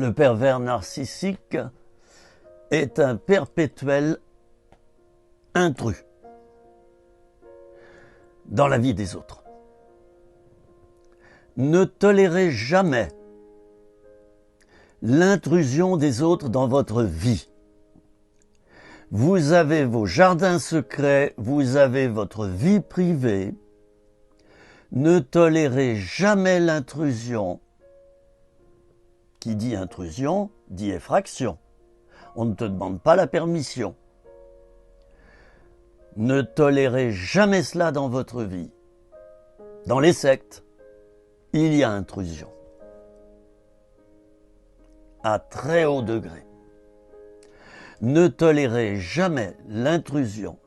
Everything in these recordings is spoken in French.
Le pervers narcissique est un perpétuel intrus dans la vie des autres. Ne tolérez jamais l'intrusion des autres dans votre vie. Vous avez vos jardins secrets, vous avez votre vie privée. Ne tolérez jamais l'intrusion. Qui dit intrusion, dit effraction. On ne te demande pas la permission. Ne tolérez jamais cela dans votre vie. Dans les sectes, il y a intrusion. À très haut degré. Ne tolérez jamais l'intrusion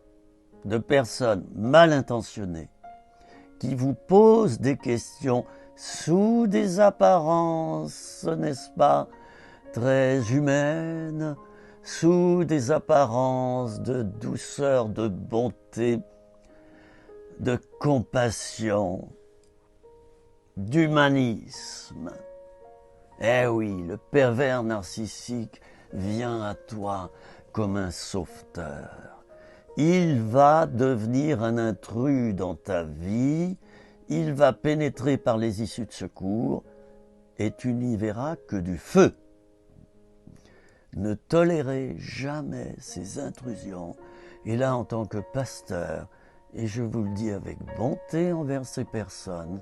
de personnes mal intentionnées qui vous posent des questions sous des apparences, n'est-ce pas, très humaines, sous des apparences de douceur, de bonté, de compassion, d'humanisme. Eh oui, le pervers narcissique vient à toi comme un sauveteur. Il va devenir un intrus dans ta vie, il va pénétrer par les issues de secours et tu n'y verras que du feu. Ne tolérez jamais ces intrusions. Et là, en tant que pasteur, et je vous le dis avec bonté envers ces personnes,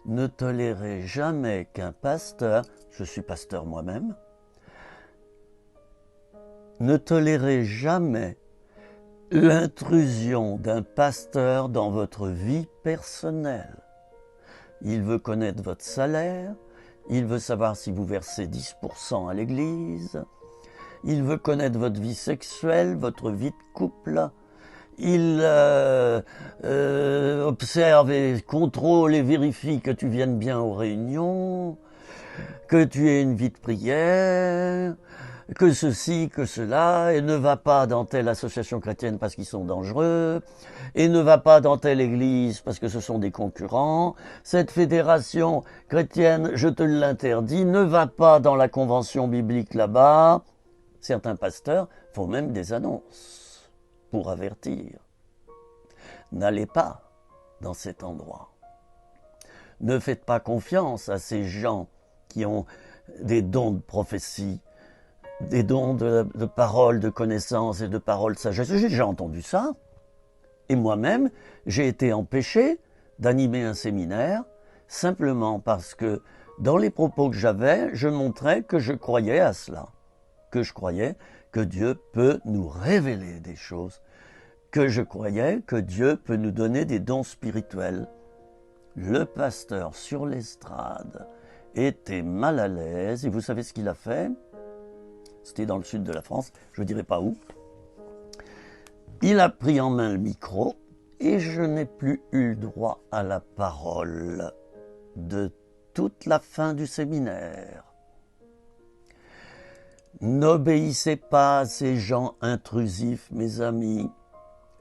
ne tolérez jamais qu'un pasteur, je suis pasteur moi-même, ne tolérez jamais l'intrusion d'un pasteur dans votre vie personnelle. Il veut connaître votre salaire, il veut savoir si vous versez 10% à l'église, il veut connaître votre vie sexuelle, votre vie de couple, il observe et contrôle et vérifie que tu viennes bien aux réunions, que tu aies une vie de prière, que ceci, que cela, et ne va pas dans telle association chrétienne parce qu'ils sont dangereux, et ne va pas dans telle église parce que ce sont des concurrents, cette fédération chrétienne, je te l'interdis, ne va pas dans la convention biblique là-bas. Certains pasteurs font même des annonces pour avertir. N'allez pas dans cet endroit. Ne faites pas confiance à ces gens qui ont des dons de prophétie, des dons de paroles, de connaissances et de paroles de sagesse. J'ai déjà entendu ça. Et moi-même, j'ai été empêché d'animer un séminaire simplement parce que dans les propos que j'avais, je montrais que je croyais à cela, que je croyais que Dieu peut nous révéler des choses, que je croyais que Dieu peut nous donner des dons spirituels. Le pasteur sur l'estrade était mal à l'aise et vous savez ce qu'il a fait ? C'était dans le sud de la France, je ne dirai pas où. Il a pris en main le micro et je n'ai plus eu le droit à la parole de toute la fin du séminaire. N'obéissez pas à ces gens intrusifs, mes amis.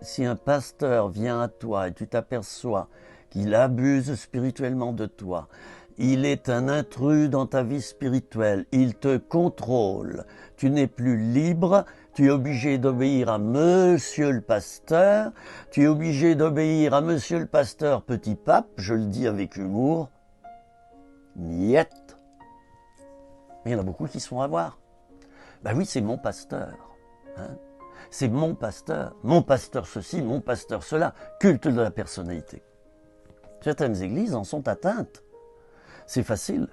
Si un pasteur vient à toi et tu t'aperçois qu'il abuse spirituellement de toi, il est un intrus dans ta vie spirituelle, il te contrôle, tu n'es plus libre, tu es obligé d'obéir à monsieur le pasteur, tu es obligé d'obéir à monsieur le pasteur petit pape, je le dis avec humour, niet. Il y en a beaucoup qui se font avoir. Ben oui, c'est mon pasteur, hein. C'est mon pasteur ceci, mon pasteur cela, culte de la personnalité. Certaines églises en sont atteintes. C'est facile.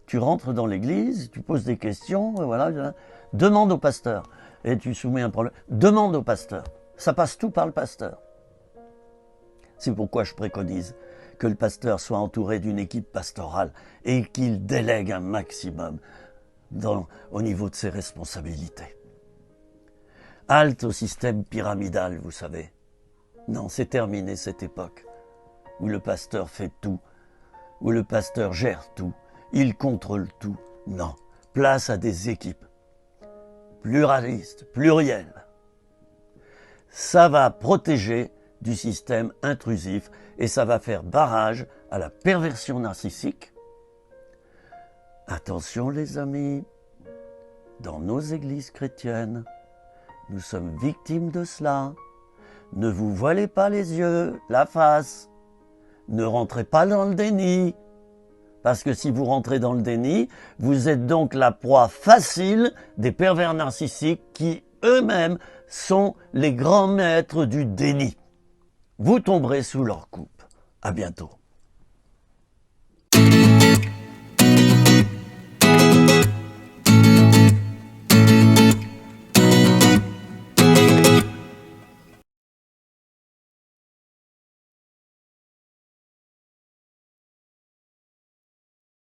Tu rentres dans l'église, tu poses des questions, voilà, demande au pasteur. Et tu soumets un problème. Demande au pasteur. Ça passe tout par le pasteur. C'est pourquoi je préconise que le pasteur soit entouré d'une équipe pastorale et qu'il délègue un maximum au niveau de ses responsabilités. Halte au système pyramidal, vous savez. Non, c'est terminé cette époque où le pasteur fait tout, où le pasteur gère tout, il contrôle tout. Non, place à des équipes pluralistes, plurielles. Ça va protéger du système intrusif et ça va faire barrage à la perversion narcissique, Attention les amis, dans nos églises chrétiennes, nous sommes victimes de cela. Ne vous voilez pas les yeux, la face. Ne rentrez pas dans le déni. Parce que si vous rentrez dans le déni, vous êtes donc la proie facile des pervers narcissiques qui eux-mêmes sont les grands maîtres du déni. Vous tomberez sous leur coupe. À bientôt.